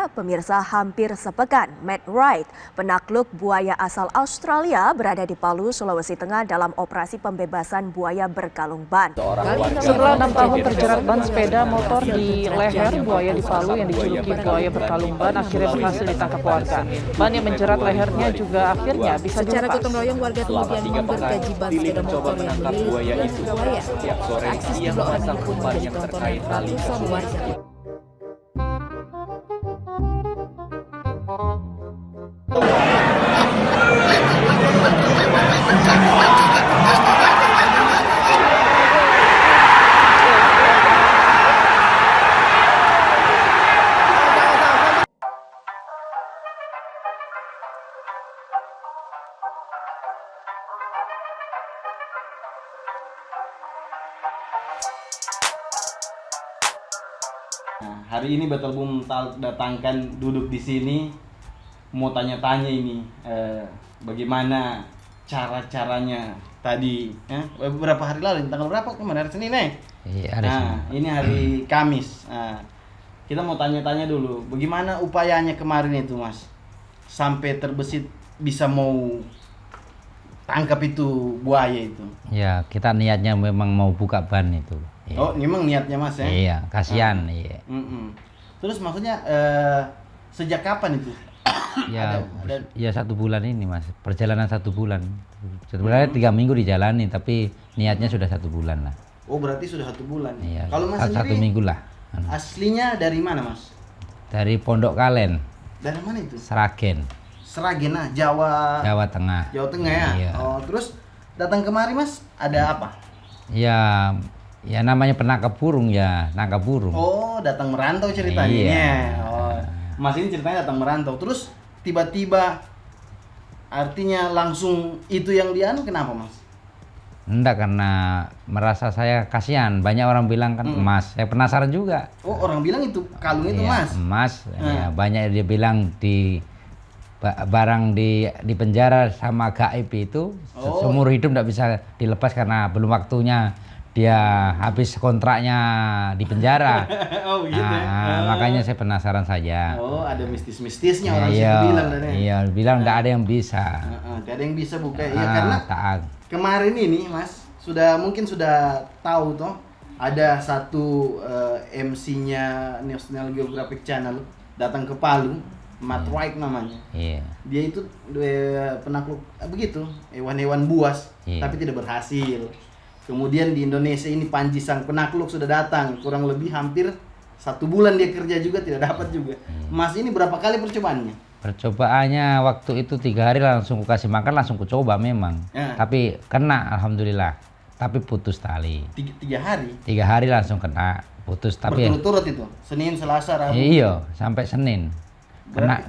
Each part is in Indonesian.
Saudara, pemirsa, hampir sepekan, Matt Wright, penakluk buaya asal Australia, berada di Palu, Sulawesi Tengah dalam operasi pembebasan buaya berkalung ban. Setelah 6 tahun terjerat ban sepeda motor di leher, buaya di Palu yang dijuluki buaya berkalung ban akhirnya berhasil ditangkap warga. Ban yang menjerat lehernya juga akhirnya bisa dilepas. Secara gotong royong, warga kemudian menggergaji ban sepeda motor yang dililit buaya. Aksi sejumlah orang ini pun menjadi tontonan ratusan warga. Nah, hari ini Battle Boom datangkan duduk di sini mau tanya-tanya ini bagaimana cara-caranya tadi beberapa hari lalu, tanggal berapa kemarin, hari Senin Iya, hari Senin. ini hari Kamis. Kita mau tanya-tanya dulu bagaimana upayanya kemarin itu, Mas, sampai terbesit bisa mau tangkap itu buaya itu. Ya, kita niatnya memang mau buka ban itu. Iya. Oh, memang niatnya, Mas, ya? Iya, kasihan. Iya. Terus maksudnya sejak kapan itu? Ya, ya 1 bulan ini, Mas. Perjalanan 1 bulan. Sebenarnya 3 minggu dijalani, tapi niatnya sudah 1 bulan lah. Oh, berarti sudah 1 bulan. Iya. Kalau Mas satu sendiri minggu lah. aslinya dari mana, Mas? Dari Pondok Kalen, Dari mana itu? Sragen, Sragen, Jawa. Jawa Tengah. Jawa Tengah ya. Iya. Oh, terus datang kemari, Mas, ada apa? Ya, ya namanya penangkap burung ya, nangkap burung. Oh, datang merantau ceritanya. Iya. Oh, Mas ini ceritanya datang merantau. Terus tiba-tiba artinya langsung itu yang dianu, kenapa, Mas? Enggak, karena merasa saya kasihan. Banyak orang bilang kan emas. Saya penasaran juga. Oh, orang bilang itu kalung itu, Iya, Mas. emas. Ya, banyak dia bilang barang di penjara sama gaib itu seumur hidup tidak bisa dilepas karena belum waktunya dia habis kontraknya di penjara. Oh, gitu ya. Makanya saya penasaran saja. Oh, ada mistis-mistisnya orang Iya, sini bilang dan ya. iya, bilang tidak ada yang bisa. Tidak ada yang bisa buka. Iya, karena taat. kemarin ini, Mas, mungkin sudah tahu toh, ada satu MC-nya National Geographic Channel datang ke Palu, Matt Wright namanya. Iya. Dia itu penakluk begitu, hewan-hewan buas, Iya. tapi tidak berhasil. Kemudian di Indonesia ini Panji sang penakluk sudah datang, kurang lebih hampir 1 bulan dia kerja juga tidak dapat juga. Mas ini berapa kali percobaannya? Percobaannya waktu itu 3 hari langsung ku kasih makan, langsung ku coba memang. Ya. Tapi kena, alhamdulillah. Tapi putus tali. 3 hari? 3 hari langsung kena, putus. Tapi berturut-turut itu? Senin, Selasa, Rabu? iya, sampai Senin.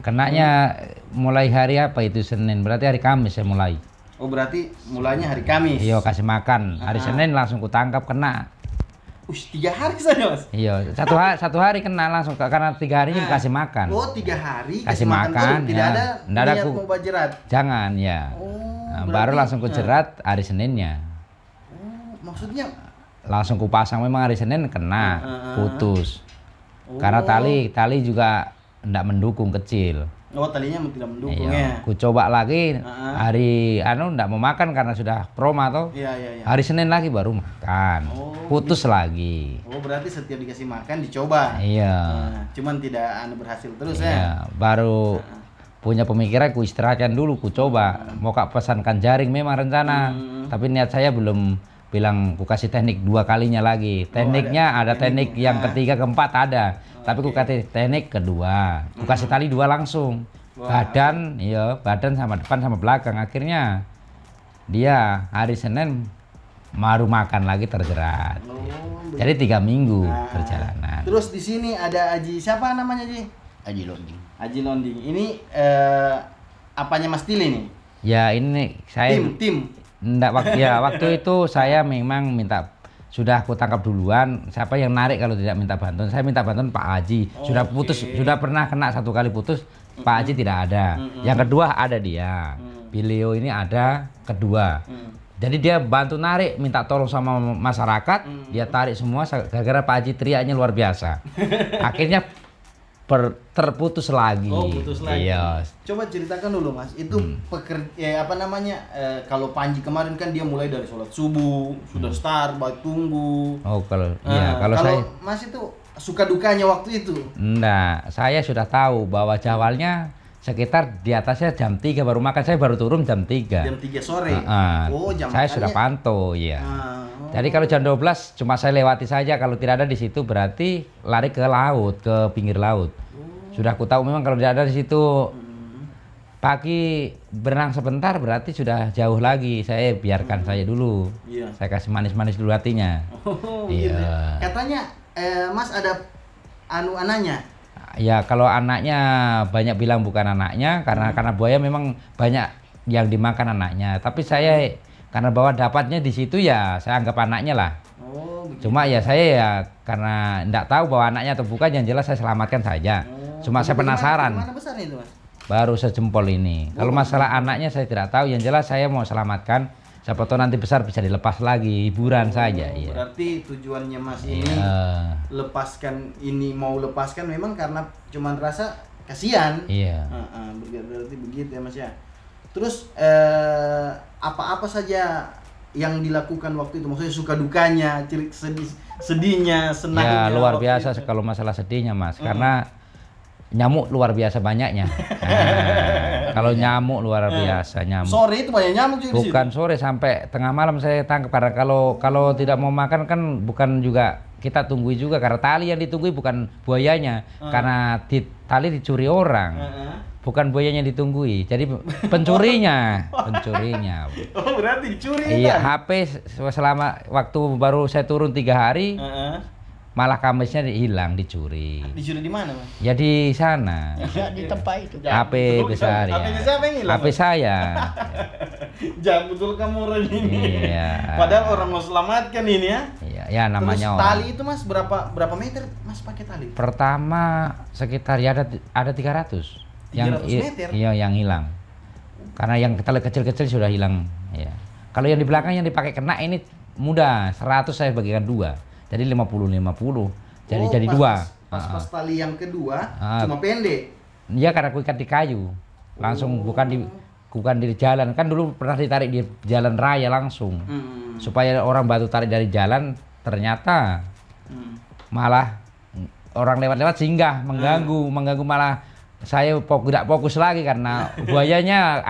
Kenanya mulai hari apa itu Senin? Berarti hari Kamis saya mulai. Oh, berarti mulainya hari Kamis? Iya, kasih makan. Hari Senin langsung ku tangkap, kena. 3 hari saja, Mas? Iya, satu hari kena langsung karena 3 hari ini kasih makan. Oh, 3 hari kasih makan, tidak ya. ada niat mau jerat? Jangan, ya. Baru langsung ku jerat hari Seninnya. Maksudnya? Langsung ku pasang, memang hari Senin kena, putus. Karena tali juga tidak mendukung, kecil. Oh, talinya tidak mendukung. Iya. Ya? Ku coba lagi hari tidak mau makan karena sudah proma toh. Iya. Hari Senin lagi baru makan. Putus gitu. lagi. Oh, berarti setiap dikasih makan dicoba. Iya. Cuman tidak berhasil terus ya. Baru punya pemikiran ku istirahatkan dulu, ku coba. Mau kak pesankan jaring memang rencana. Tapi niat saya belum bilang ku kasih teknik 2 kalinya lagi. Tekniknya ada teknik yang ketiga, keempat ada. Tapi ku kasih teknik kedua. Ku kasih tali 2 langsung. Badan sama depan sama belakang. Akhirnya dia hari Senin baru makan lagi terjerat. Jadi 3 minggu perjalanan. Terus di sini ada Aji, siapa namanya, Ji? Aji Londing. Aji Londing. Ini apanya Mas Tili nih? Ya ini saya tim. Waktu itu saya memang minta, sudah aku tangkap duluan, siapa yang narik kalau tidak minta bantuan. Saya minta bantuan Pak Haji. Sudah putus, sudah pernah kena 1 kali putus, Pak Haji tidak ada. Yang kedua ada dia. Beliau ini ada kedua. Jadi dia bantu narik, minta tolong sama masyarakat, dia tarik semua gara-gara Pak Haji teriaknya luar biasa. Akhirnya terputus lagi. Oh, putus lagi. Iya. Coba ceritakan dulu Mas, itu kalau Panji kemarin kan dia mulai dari sholat subuh, sudah start, baik tunggu. Oh, kalau saya Mas itu suka dukanya waktu itu? enggak, saya sudah tahu bahwa jadwalnya sekitar di atasnya jam 3 baru makan, saya baru turun jam 3. Jam 3 sore. Oh, jam saya makannya sudah pantau, iya. Oh. Jadi kalau jam 12 cuma saya lewati saja, kalau tidak ada di situ berarti lari ke laut, ke pinggir laut. Sudah aku tahu memang kalau tidak ada di situ pagi berenang sebentar berarti sudah jauh lagi. Saya biarkan saya dulu. Iya. Saya kasih manis-manis dulu hatinya. Oh, Iya. gitu. Katanya Mas ada anaknya. Ya kalau anaknya banyak bilang bukan anaknya karena buaya memang banyak yang dimakan anaknya. Tapi saya karena bahwa dapatnya di situ ya saya anggap anaknya lah. Oh, begitu. Cuma ya saya ya karena enggak tahu bahwa anaknya atau bukan, yang jelas saya selamatkan saja. Cuma saya penasaran. Gimana besarnya itu Mas? Baru sejempol ini. Kalau masalah anaknya saya tidak tahu, yang jelas saya mau selamatkan. Siapa tahu nanti besar bisa dilepas lagi, hiburan saja. Iya. Berarti tujuannya Mas ini mau lepaskan memang karena cuman rasa kasihan. Iya. Berarti begitu ya Mas ya. Terus apa-apa saja yang dilakukan waktu itu? Maksudnya suka dukanya, sedihnya, senangnya. Ya luar waktu biasa itu. kalau masalah sedihnya Mas, karena nyamuk luar biasa banyaknya. Kalau nyamuk luar biasa, nyamuk. Sore itu banyak nyamuk juga di situ? Bukan sore, sampai tengah malam saya tangkap. Karena kalau tidak mau makan kan bukan juga kita tunggui juga, karena tali yang ditunggui bukan buayanya, karena tali dicuri orang, bukan buayanya yang ditunggui. Jadi pencurinya. Oh, berarti dicuri Iya, kan? HP selama waktu baru saya turun 3 hari, malah kamisnya hilang, dicuri. Dicuri di mana Mas? Ya di sana. Di tempat itu. HP besar ya. HP-nya siapa yang hilang, HP Mas? saya. Jangan betul kamu orang ini. Iya. Padahal orang mau selamatkan ini ya. Iya, ya namanya Terus orang. tali itu Mas berapa meter Mas pakai tali? Pertama sekitar ya ada 300. 300 meter? Iya, yang hilang. Karena yang tali kecil-kecil sudah hilang, ya. Kalau yang di belakang yang dipakai kena ini mudah, 100 saya bagikan 2. Jadi 50-50. Jadi dua. Pas tali yang kedua cuma pendek. Iya, karena aku ikat di kayu. Langsung bukan di jalan. Kan dulu pernah ditarik di jalan raya langsung. Supaya orang batu tarik dari jalan, ternyata malah orang lewat-lewat singgah, mengganggu malah saya tidak fokus lagi karena buayanya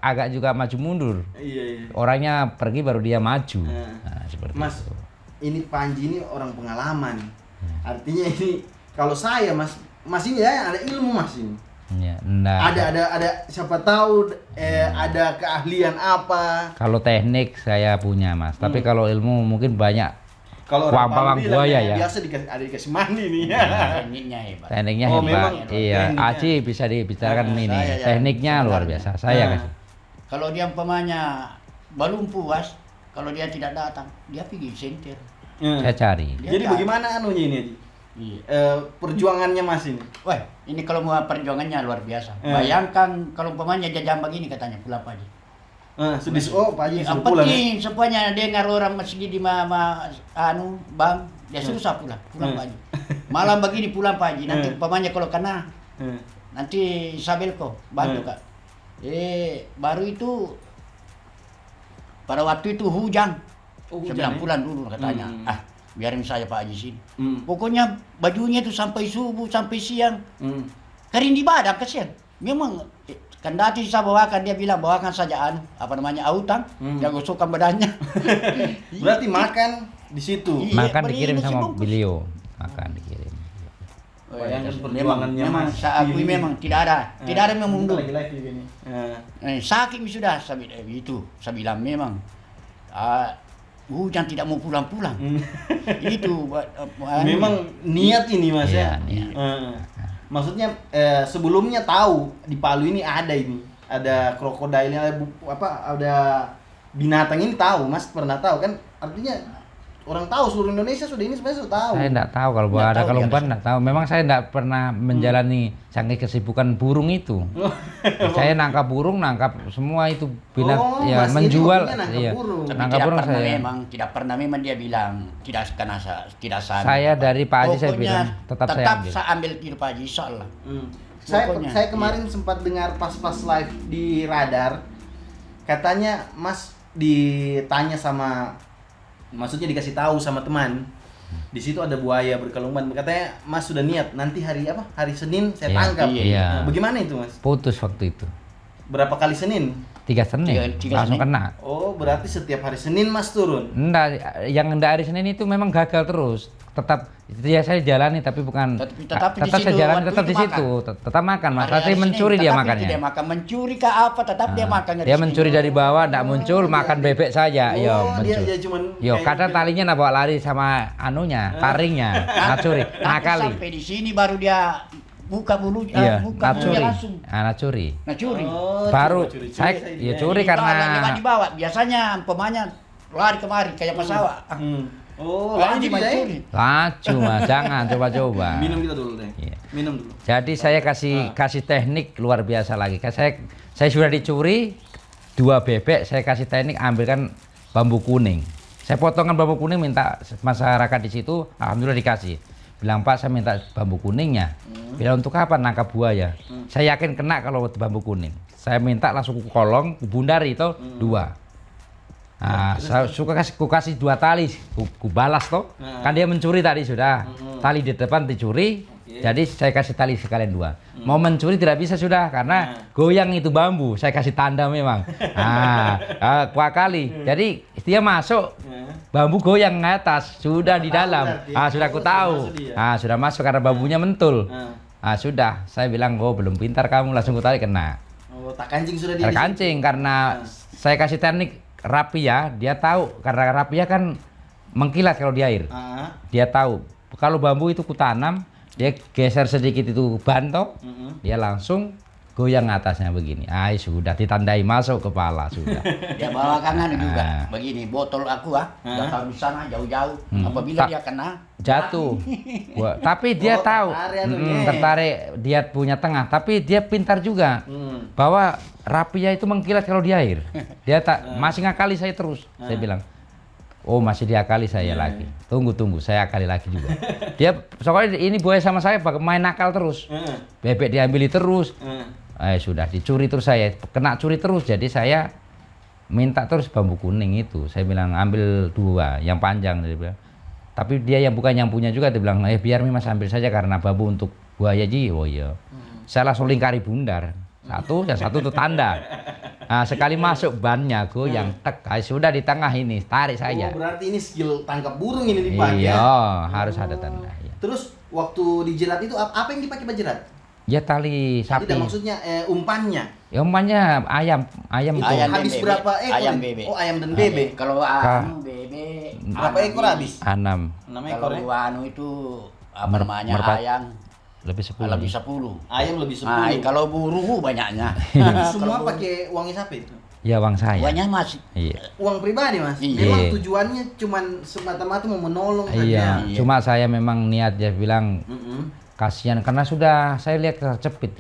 agak juga maju mundur. Iya. Orangnya pergi baru dia maju. Nah, seperti Mas, itu. ini Panji ini orang pengalaman. Artinya ini kalau saya Mas ini ya ada ilmu Mas ini. Ya, enggak. Ada siapa tahu ada keahlian apa. Kalau teknik saya punya Mas, tapi kalau ilmu mungkin banyak. Kalau orang Pawang bilang buaya ya. biasa dikasih mandi nih. Tekniknya hebat. Tekniknya Oh, hebat. memang Iya, tekniknya. Aci bisa dibicarakan ini. saya ya. Tekniknya luar biasa. Saya kasih. Kalau dia umpamanya belum puas, kalau dia tidak datang, dia pergi senter. Saya cari. Jadi bagaimana anunya ini Haji? Iya. Perjuangannya Mas ini. Wah, ini kalau mau perjuangannya luar biasa. Bayangkan kalau umpamanya jam begini katanya pulang pagi. Pak Haji sudah Yang pulang. penting semuanya dengar orang masjid di bang, dia susah pulang pagi. Malam begini pulang pagi. Nanti umpamanya kalau kena, nanti sabelko bantu Kak. Baru itu pada waktu itu hujan. Hujan, 9 bulan dulu katanya. Biarin saya Pak Haji sini. Pokoknya Pokoknya bajunya itu sampai subuh sampai siang. Kering di badan kesian. Memang kendati saya bawakan, dia bilang bawakan saja autan yang gosokkan badannya. berarti makan di situ. Iya, Makan beri dikirim nasi sama bungkus. beliau. Makan dikirim. Bayangkan Memang, perjuangannya memang Mas. saya akui memang tidak ada yang mundur. Lagi-lagi gini. Sakit sudah saya itu. Saya bilang memang hujan tidak mau pulang-pulang. Itu Memang niat ini Mas Iya, ya. niat. Maksudnya sebelumnya tahu di Palu ini ada krokodil, ada binatang ini tahu Mas, pernah tahu kan? Artinya orang tahu, seluruh Indonesia sudah ini sebenarnya sudah tahu. Saya enggak tahu kalau bahwa Nggak ada tahu kalung dia ban, enggak tahu. Memang saya enggak pernah menjalani saking kesibukan burung itu. Saya nangkap burung, nangkap semua itu binat ya Mas, ini menjual hobinya nangkap iya. burung. Tapi Nangkap burung saya. tidak pernah memang dia bilang tidak sana. Saya dari Pak Haji saya Pokoknya bilang tetap saya ambil. saya ambil di Pak Haji, insyaallah. Pokoknya, Saya kemarin sempat dengar pas live di Radar, katanya Mas ditanya sama, maksudnya dikasih tahu sama teman, di situ ada buaya berkalung ban. Katanya Mas sudah niat nanti hari apa? Hari Senin saya Iya, tangkap. iya. Nah, bagaimana itu Mas? Putus waktu itu. Berapa kali Senin? 3 Senin Tiga langsung Senin. kena. Oh, berarti setiap hari Senin Mas turun. Enggak, yang enggak hari Senin itu memang gagal terus. Tetap ya saya jalani tapi bukan Tetapi di tetap saya situ, jalani waktu tetap itu di situ, tetap makan Mas. Hari Tapi Senin, mencuri dia tetapi makannya. Dia makan mencuri ke apa? Tetap dia makan. Dia mencuri dari bawah, enggak muncul, makan bebek saja. Yo, Oh, dia mencuri. cuman Yo, kayak kadang gitu. talinya nak bawa lari sama anunya, taringnya, ngacuri, nakali. Sampai di sini baru dia buka bulu, Iya, buka bulunya ngacuri. langsung. Ngacuri. Curi. Oh, Baru curi. saya ya curi Lewat karena di bawah. Biasanya umpamanya lari kemari kayak pesawat. Oh, Lari lanjut ya. mencuri. laju Mas, jangan coba-coba. Minum kita dulu deh. Iya. Minum dulu. Jadi saya kasih teknik luar biasa lagi. Saya sudah dicuri 2 bebek, saya kasih teknik ambilkan bambu kuning. Saya potongan bambu kuning, minta masyarakat di situ, alhamdulillah dikasih. Bilang Pak, saya minta bambu kuningnya. Bilang untuk apa? Nangkap buaya. Saya yakin kena kalau bambu kuning. Saya minta langsung ku kolong, ku bundari itu 2. Nah, saya suka kasih 2 tali, ku balas toh. Kan dia mencuri tadi sudah. Tali di depan dicuri, jadi saya kasih tali sekalian 2. Mau mencuri tidak bisa sudah karena goyang itu bambu. Saya kasih tanda memang. Kuat kali. Jadi dia masuk, bambu goyang ke atas, sudah di dalam. Sudah aku tahu. Sudah masuk karena bambunya mentul. Sudah, saya bilang, oh belum pintar kamu, langsung ku tarik kena. Oh, tak kancing sudah di Terkancing karena saya kasih teknik rapia, dia tahu karena rapia kan mengkilat kalau di air. Dia tahu kalau bambu itu kutanam, dia geser sedikit itu banto, dia langsung goyang atasnya begini. Sudah ditandai masuk kepala sudah. Dia bawa kangen juga. Begini, botol aku udah taruh di sana jauh-jauh. Apabila dia kena jatuh. Tapi dia tahu tertarik, dia punya tengah, tapi dia pintar juga. Bahwa rapia itu mengkilat kalau di air. Dia masih ngakali saya terus. Saya bilang, oh masih diakali saya lagi. Tunggu, saya akali lagi juga. Dia soalnya ini buaya sama saya main nakal terus. Bebek diambil terus. Sudah dicuri terus saya, kena curi terus. Jadi saya minta terus bambu kuning itu. Saya bilang ambil 2 yang panjang. Dia bilang. Tapi dia yang bukan yang punya juga, dia bilang, biar Mas ambil saja karena bambu untuk buaya ji. Oh iya. Saya langsung lingkari bundar. Yang satu itu tanda. Sekali masuk bannya goyang tek. Sudah di tengah ini, tarik saja. Oh, berarti ini skill tangkap burung ini dipakai. Iya, harus ada tanda. Ya. Terus waktu dijerat itu apa yang dipakai Pak jerat? Ya tali sapi. Tidak, maksudnya umpannya. Ya umpannya ayam Itu Ayam dan habis bebek. berapa ekor? Ayam bebek. Oh, ayam dan bebek. Kalau bebek Berapa ekor habis? 6, 6 ekor ya? Kalau itu apa namanya merpat. ayam lebih 10. lebih 10. Ayam lebih 10. Kalau burung banyaknya. Semua pakai uangnya siapa itu? Ya uang saya. Banyak masih. Iya. Uang pribadi Mas. Iya. Memang tujuannya cuman semata-mata mau menolong Iya. Iya. Cuma saya memang niat dia bilang kasihan karena sudah saya lihat tercepit.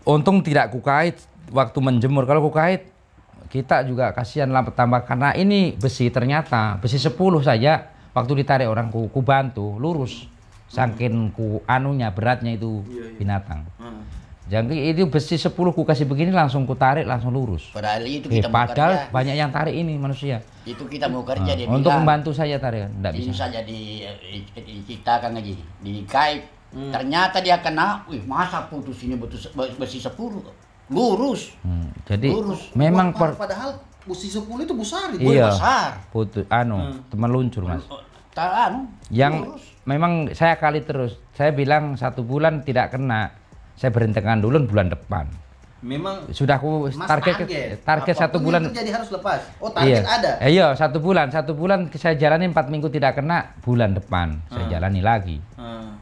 Untung tidak kukait waktu menjemur. Kalau kukait kita juga kasihan lah tambah karena ini besi ternyata besi 10 saja waktu ditarik orang ku bantu lurus. Saking ku anunya beratnya itu binatang. Jadi itu besi 10 ku kasih begini langsung ku tarik langsung lurus. Padahal itu kita mau Padahal kerja. banyak yang tarik ini manusia. Itu kita mau kerja dia Untuk bilang. membantu saya tarik enggak Ini bisa. saja kita kan ngaji di kait. Ternyata dia kena, masa putus ini besi 10 lurus. Jadi Lurus. memang Padahal besi 10 itu besar itu. iya besar. putus teman luncur Mas. Yang lurus. memang saya kali terus. Saya bilang 1 bulan tidak kena. Saya berhentikan dulu bulan depan. Memang Sudah aku Mas target 1 apapun bulan. yang terjadi harus lepas. Oh, target ada. Iya, 1 bulan. 1 bulan saya jalani 4 minggu tidak kena, bulan depan saya jalani lagi.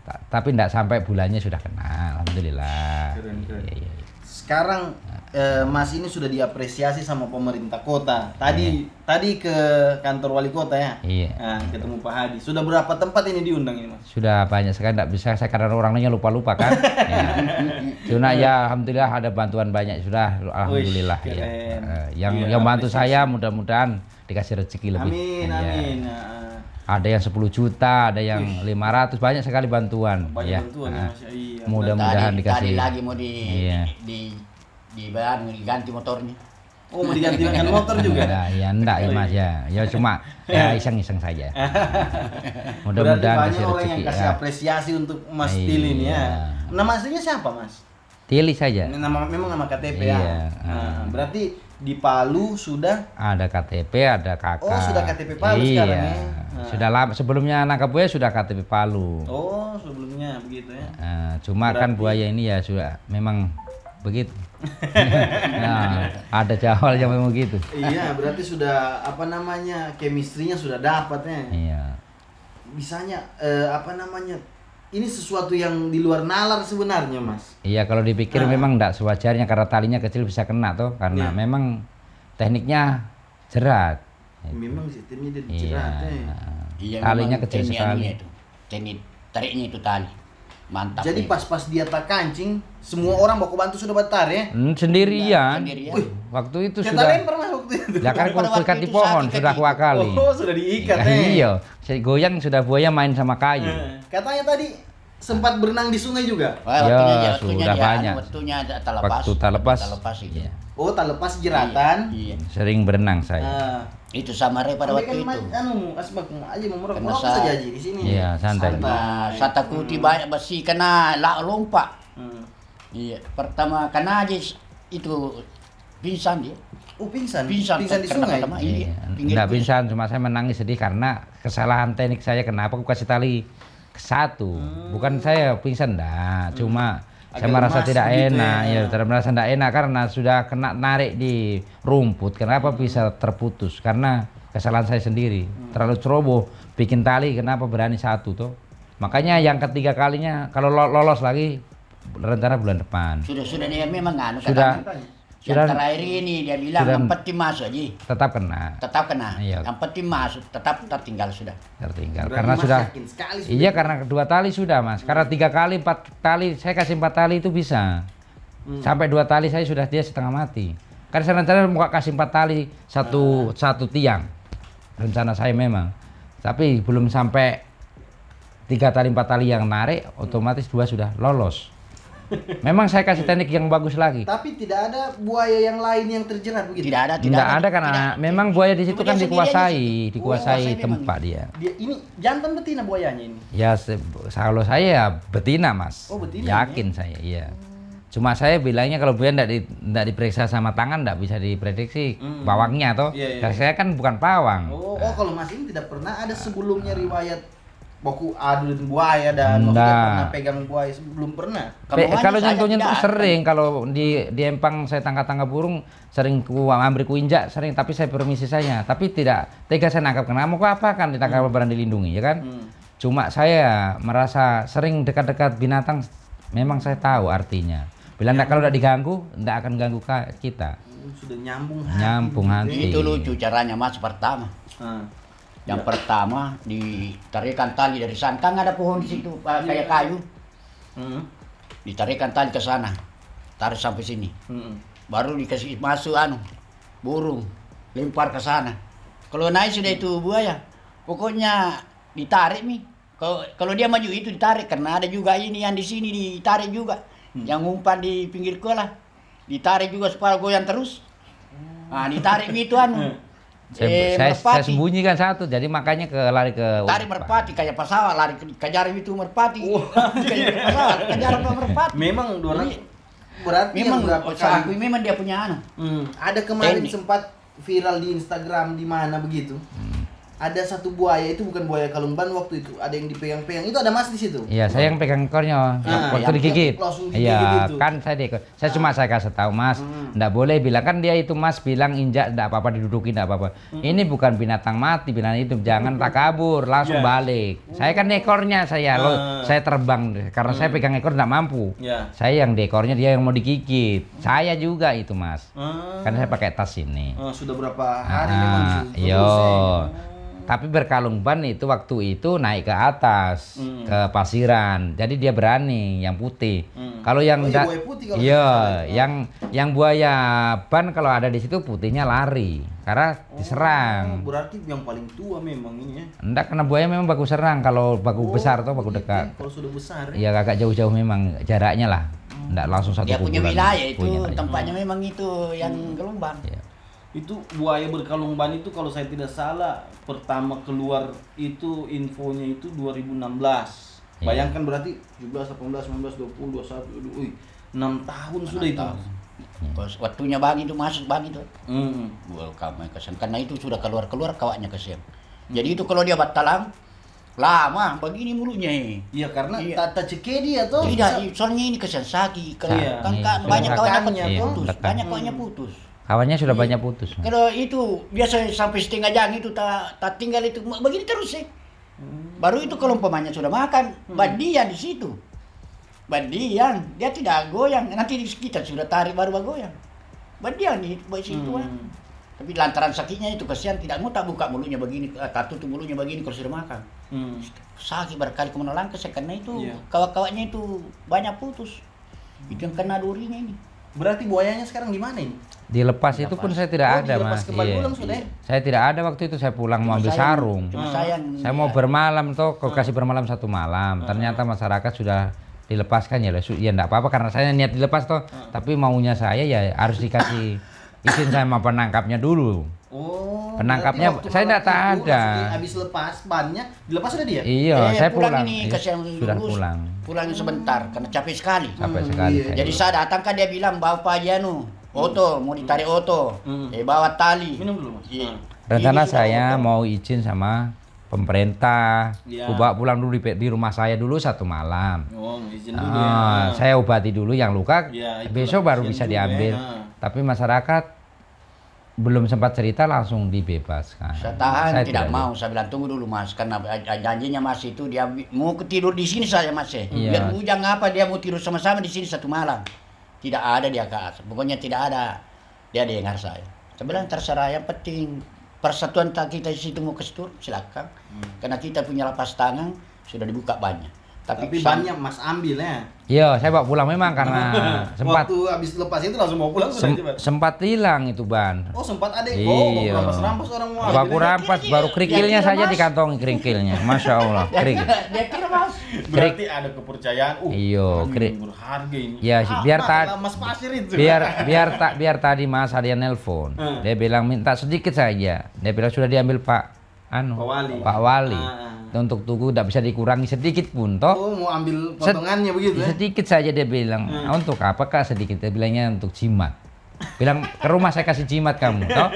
Tapi tidak sampai bulannya sudah kena, alhamdulillah. Keren. Iya. Sekarang Mas ini sudah diapresiasi sama pemerintah kota. Tadi ke kantor wali kota ya. Iya. Nah, ketemu Pak Hadi. Sudah berapa tempat ini diundang ini, Mas? Sudah banyak sekali, tidak bisa saya karena orangnya lupa-lupa kan. Ya. Cuma ya alhamdulillah ada bantuan banyak sudah, alhamdulillah. Wih, Ya. keren. Yang bantu saya mudah-mudahan dikasih rezeki lebih. Amin, Ya. amin. Ada yang 10 juta, ada yang 500, banyak sekali bantuan. Banyak ya. bantuan ya, Mas. Iya. Mudah-mudahan Tadi dikasih. lagi mau Iya. diganti motornya. Oh, mau digantikan motor juga? Ya enggak ya Mas ya. Ya cuma ya iseng-iseng saja. Berarti Mudah-mudahan banyak kasih orang rezeki. yang kasih Ya. apresiasi untuk Mas Iya. Tili ini ya. Nama aslinya siapa, Mas? Tili saja. Ini memang nama KTP Iya. ya. Nah, berarti di Palu sudah. Ada KTP, ada KK. Oh, sudah KTP Palu iya. sekarang ya? Nah. Sudah lama, sebelumnya anak buaya sudah KTP Palu. Oh, sebelumnya begitu ya. Cuma kan buaya ini ya sudah memang begitu. Nah, ada jawalnya memang gitu. Iya, berarti sudah apa namanya, chemistry-nya sudah dapat ya. Iya. Bisanya apa namanya? Ini sesuatu yang di luar nalar sebenarnya, Mas. Iya, kalau dipikir memang enggak sewajarnya karena talinya kecil bisa kena tuh karena Iya. memang tekniknya jerat. Memang sistemnya dari Iya. jerat ya. Iya, Talinya memang kecil teknik sekali. anunya itu. Teknik tariknya itu tali. Mantap. Jadi nih. pas dia tak kancing, semua orang baku bantu sudah batar ya. Sendirian. Sendirian. Wih, Waktu itu kita sudah. lempar Mas waktu itu. Ya kan Pada kalau waktu ikat di itu pohon sakit sudah kaki. dua kali. Oh, sudah diikat ya. Iya, saya goyang sudah buaya main sama kayu. Katanya tadi sempat berenang di sungai juga. Wah, Ya, waktunya sudah banyak. Waktunya tak lepas. Waktu tak lepas. Tak lepas itu. Iya. Oh, tak lepas jeratan. Iya. Sering berenang saya. Nah, Itu sama Re pada waktu itu. Asbak aja memurah Kena saja Ji di sini. Iya, santai. Nah, saya takuti banyak besi kena lompat. Hmm. Iya, pertama kena aja itu pingsan dia. Oh, pingsan. Pingsan Pingsan di karena sungai. pertama, iya. Pinggir Enggak itu. pingsan, cuma saya menangis sedih karena kesalahan teknik saya. Kenapa aku kasih tali ke satu? Bukan saya pingsan, enggak. Cuma saya Agak merasa lemas tidak begitu enak, ya. ya, merasa tidak enak karena sudah kena narik di rumput. Kenapa bisa terputus? Karena kesalahan saya sendiri. Terlalu ceroboh, bikin tali. Kenapa berani satu tuh? Makanya yang ketiga kalinya kalau lolos lagi rencana bulan depan. Sudah dia memang anu Sudah. katanya. Sudah. Yang terakhir ini dia bilang Sudah. yang penting masuk aja. Tetap kena, Tetap kena. Iya. Yang penting masuk, tetap tertinggal sudah. tertinggal. Berarti Karena Mas sudah. yakin sekali Iya, karena kedua tali sudah Mas. Karena 3 kali 4 tali saya kasih 4 tali itu bisa. Sampai 2 tali saya sudah dia setengah mati. Karena saya rencana mau kasih 4 tali satu tiang. Rencana saya memang. Tapi belum sampai 3 tali 4 tali yang narik, otomatis 2 sudah lolos. Memang saya kasih teknik yang bagus lagi. Tapi tidak ada buaya yang lain yang terjerat begitu. Tidak ada, Tidak ada karena tidak. memang buaya di situ Cuma kan dia sendirian dikuasai, di situ. dikuasai Kuasai tempat dia. Dia ini jantan betina buayanya ini. Ya kalau saya ya betina Mas. Oh, betina, Yakin saya, iya. Cuma saya bilangnya kalau buaya enggak diperiksa sama tangan enggak bisa diprediksi pawangnya toh. Iya, iya. Karena saya kan bukan pawang. Oh, kalau Mas ini tidak pernah ada sebelumnya riwayat boku adun buaya dan maksudnya Nggak. pernah pegang buaya belum pernah. Kemauannya Kalau saya nyentuh-nyentuh tidak. sering, kalau di Empang saya tangkap burung sering ambil kuinjak sering, tapi saya permisi saya, tapi tidak tega saya nangkap. Kenapa? Mau apa kan ditangkap barang dilindungi ya kan? Cuma saya merasa sering dekat-dekat binatang, memang saya tahu artinya. Bila kalau tidak diganggu, tidak akan ganggu kita. Sudah nyambung Nyambung hati. Itu lucu caranya Mas pertama. Yang pertama ditarikan tali dari sana, kan ada pohon di situ kayak kayu. Ditarikan tali ke sana, tarik sampai sini. Baru dikasih masuk burung, lempar ke sana. Kalau naik sudah itu buaya, pokoknya ditarik nih. Kalau dia maju itu ditarik, karena ada juga ini yang di sini ditarik juga. Yang umpan di pinggir kolam, ditarik juga supaya goyang terus. Nah, ditarik gitu Saya sembunyikan satu, jadi makanya lari ke tarik merpati kayak pesawat, lari kejar itu merpati. Kayak pesawat, kejar merpati. Memang Jadi, berarti memang yang berapa usaha kali? memang dia punya Ada kemarin Teknik. sempat viral di Instagram di mana begitu. ada satu buaya itu bukan buaya kalumban waktu itu, ada yang dipegang-pegang itu ada Mas di situ. Iya, saya yang pegang ekornya waktu yang digigit. langsung digigit Iya, itu. kan saya diikut. Saya cuma saya kasih tahu Mas, ndak boleh bilang kan dia itu Mas bilang injak ndak apa-apa diduduki ndak apa-apa. Ini bukan binatang mati, binatang hidup. Jangan tak kabur, langsung balik. Saya kan ekornya saya terbang karena saya pegang ekor ndak mampu. Iya. Saya yang di ekornya, dia yang mau digigit. Saya juga itu Mas. Kan saya pakai tas ini. Sudah berapa hari memang di situ Yo. terus, ya? Tapi berkalung ban itu waktu itu naik ke atas ke pasiran. Jadi dia berani yang putih. Kalau yang iya, buaya putih kalau iya, tidak yang buaya ban kalau ada di situ putihnya lari karena diserang. Berarti yang paling tua memang ini ya. Enggak, karena buaya memang bagus serang kalau bagus besar tuh bagus dekat. Kalau sudah besar Iya, agak jauh-jauh memang jaraknya lah. Enggak langsung satu Dia punya pukulan. wilayah itu, Punya. tempatnya memang itu yang gelombang. Iya. Itu buaya berkalung ban itu kalau saya tidak salah pertama keluar itu infonya itu 2016. Iya. Bayangkan berarti 17, 18, 19, 20, 21, 6 tahun sudah itu. Pas waktunya bang itu masuk bang itu. Hmm. Welcome kesian karena itu sudah keluar kawatnya kesian. Jadi itu kalau dia batalang lama begini mulutnya. Iya karena Iya. tata ceke dia tuh. Tidak, soalnya ini kesian sakit. Kan, Iya. kan Iya. banyak kawannya Iya, putus, dekat. banyak kawannya putus. Kawannya sudah Iya. banyak putus. Kalau itu biasa sampai setengah jam itu tak tinggal itu begini terus sih. Baru itu kalau umpamanya sudah makan, badian di situ. Badian, dia tidak goyang. Nanti kita sudah tarik baru goyang. Badian di situ. Tapi lantaran sakitnya itu kasihan tidak mau tak buka mulutnya begini, tak tutup mulutnya begini kalau sudah makan. Sakit berkali kemana langkah karena itu Iya. kawat-kawatnya itu banyak putus. Itu yang kena durinya ini. Berarti buayanya sekarang di mana ini? Dilepas itu pun saya tidak ada dilepas Mas. kembali Iya. ulang sudah ya? Saya tidak ada waktu itu, saya pulang mau ambil Sayang- sarung. Cuma sayang. Saya mau bermalam toh, kau kasih bermalam satu malam. Ternyata masyarakat sudah dilepaskan ya, ya enggak apa-apa karena saya niat dilepas toh. Tapi maunya saya ya harus dikasih izin sama penangkapnya dulu. Oh. Penangkapnya berarti waktu saya malam enggak tak itu, ada. maksudnya habis lepas bannya, dilepas sudah dia? Iya, saya pulang. ini Iya, kasihan sudah lulus. pulang. Pulang sebentar karena capek sekali. Sampai sekali. iya. saya Jadi pulang. saya datang kan dia bilang bawa Pak Janu, oto mau ditarik oto, bawa tali. Minum dulu Mas. Iya. Rencana Ini sudah saya oto. mau izin sama pemerintah. Iya. Ku bawa pulang dulu di rumah saya dulu satu malam. Oh, izin dulu ya. Saya obati dulu yang luka, Ya, itulah besok baru kasihan bisa juga diambil. ya. Tapi masyarakat belum sempat cerita langsung dibebaskan. Saya tahan tidak mau, saya bilang tunggu dulu Mas, karena janjinya Mas itu dia mau tidur di sini saja Mas ya. Iya. Biar bujang apa dia mau tidur sama-sama di sini satu malam. Tidak ada dia ke atas, pokoknya tidak ada. Dia dengar saya. Saya bilang terserah, yang penting persatuan kita di situ mau kestur silakan. Karena kita punya lapas tangan sudah dibuka banyak. Tapi bannya Mas ambil ya. Iya, saya bawa pulang memang karena sempat Waktu habis lepas itu langsung mau pulang sudah coba. sempat hilang itu ban. Oh, sempat ada. Iya. Oh, mau rampas-rampas orang mau. Baku rampas, baru kerikilnya Dia kira, saja Mas. dikantongi kerikilnya. Masya Allah, kerikil. Dia kira Mas. Berarti ada kepercayaan. Iya, ini berharga ini. Ya, biar tak tak Mas Pasir itu. biar tadi Mas ada yang nelpon. Dia bilang minta sedikit saja. Dia bilang sudah diambil Pak Pak Wali. Untuk tunggu tidak bisa dikurangi sedikit pun toh. Oh, mau ambil potongannya begitu ya. Sedikit saja dia bilang. Untuk apakah sedikit? Dia bilangnya untuk jimat. Bilang ke rumah saya kasih jimat kamu toh.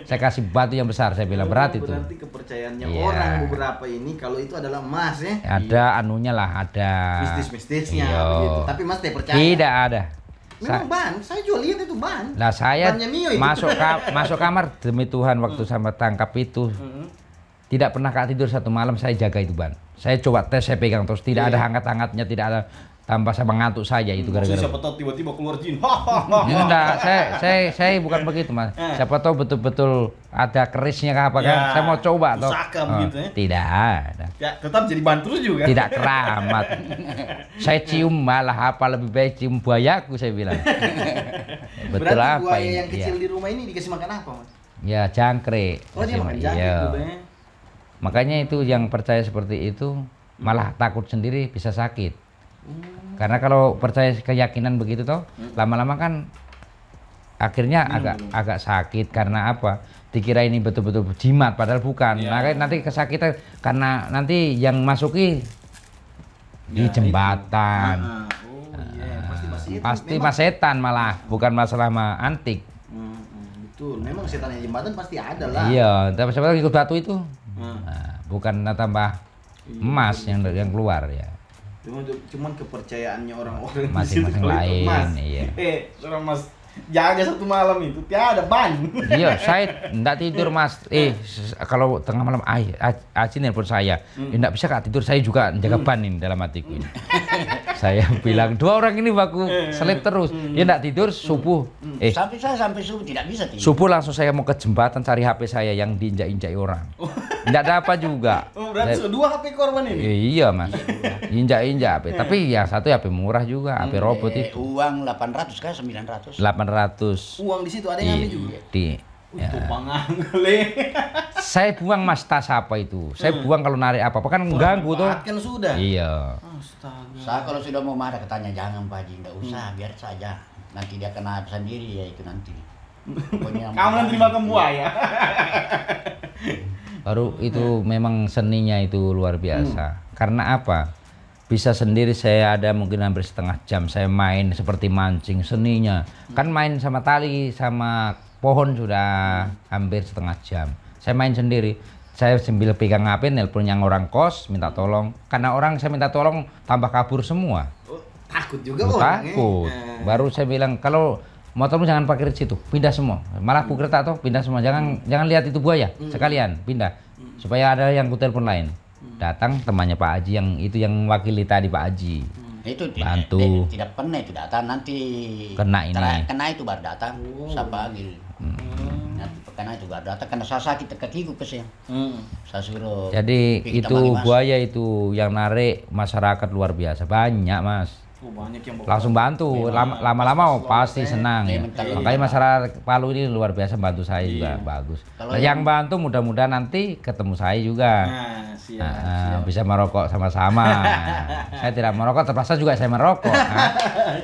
Saya kasih batu yang besar, saya bilang berat itu. Berarti kepercayaannya Iya. orang beberapa ini kalau itu adalah emas ya. Ada anunya lah, ada Mistis-mistisnya Iya. begitu. Tapi Mas teh percaya. Tidak ada. Memang ban, saya juga lihat itu ban. Nah saya Bannya Mio itu. masuk kamar demi Tuhan waktu sama tangkap itu tidak pernah kak tidur satu malam, saya jaga itu ban. Saya coba tes, saya pegang terus tidak ada hangat-hangatnya, tidak ada, tanpa saya mengantuk saja itu Maksudnya gara-gara. siapa tahu tiba-tiba keluar jin. Enggak, saya bukan begitu Mas. Siapa tahu betul-betul ada kerisnya kah apa kan? Ya, Saya mau coba toh. pusaka begitu ya. Tidak ada. Ya, tetap jadi ban terus juga. Tidak keramat. Saya cium malah apa lebih baik cium buayaku saya bilang. Betul Berarti apa buaya ini? yang kecil Iya. di rumah ini dikasih makan apa, Mas? Ya jangkrik. Oh, dia makan jangkrik Iya. juga ya. Makanya itu yang percaya seperti itu malah takut sendiri bisa sakit. Karena kalau percaya keyakinan begitu toh, lama-lama kan akhirnya agak sakit karena apa? Dikira ini betul-betul jimat padahal bukan. Iya. Nah, nanti kesakitan karena nanti yang masuki di Ya, jembatan. Oh iya, pasti Pasti memang- mas setan malah, bukan masalah antik. Betul, memang setannya jembatan pasti ada lah. Iya, tapi siapa tahu ikut batu itu Nah, bukan tambah emas yang keluar ya. Cuman kepercayaannya orang-orang di Masing-masing situ kalau itu lain, emas. iya. Seorang Mas jaga satu malam itu tiada ban. Iya, saya enggak tidur Mas. Kalau tengah malam Aci nelpon saya. Enggak bisa Kak tidur, saya juga jaga ban ini dalam hatiku ini. Saya bilang, dua orang ini baku selip terus. Dia enggak tidur subuh. Sampai subuh tidak bisa tidur. Subuh langsung saya mau ke jembatan cari HP saya yang diinjak-injak orang. Enggak dapat juga. Oh, berarti dua HP korban ini? Iya Mas, injak-injak HP. Tapi ya satu HP murah juga, HP robot itu. Uang 800 kah 900? 800. Uang di situ ada yang ambil juga? Ya. Pangangle. Saya buang Mas tas apa itu. Saya buang kalau narik apa kan mengganggu tuh. Kan sudah. Iya. Astaga. Saya kalau sudah mau marah katanya jangan Pak Haji, enggak usah, biar saja. Nanti dia kena sendiri ya itu nanti. Pokoknya Kamu nanti makan buaya. Baru itu memang seninya itu luar biasa. Karena apa? Bisa sendiri saya ada mungkin hampir setengah jam saya main seperti mancing seninya. Kan main sama tali sama pohon sudah hampir setengah jam. Saya main sendiri. Saya sambil pegang HP nelpon yang orang kos minta tolong. Karena orang saya minta tolong tambah kabur semua. Takut juga Takut. Baru saya bilang kalau motormu jangan parkir di situ, pindah semua. Malah aku kereta toh, pindah semua. Jangan lihat itu buaya, sekalian pindah. Supaya ada yang ku telepon lain. Datang temannya Pak Haji yang wakili tadi Pak Haji. Itu bantu. tidak pernah itu datang nanti Kena ini. Kena itu baru datang. Saya panggil. Nanti kena itu baru datang karena saya sakit kakiku kesian. Saya suruh. Jadi pergi itu temani Mas. buaya itu yang narik masyarakat luar biasa banyak Mas. Banyak yang Langsung bantu, lama-lama pasti senang ya. Iya. Makanya masyarakat Palu ini luar biasa bantu saya juga bagus. Kalau Yang bantu mudah-mudahan nanti ketemu saya juga. Siap. Bisa merokok sama-sama. Saya tidak merokok, terpaksa juga saya merokok.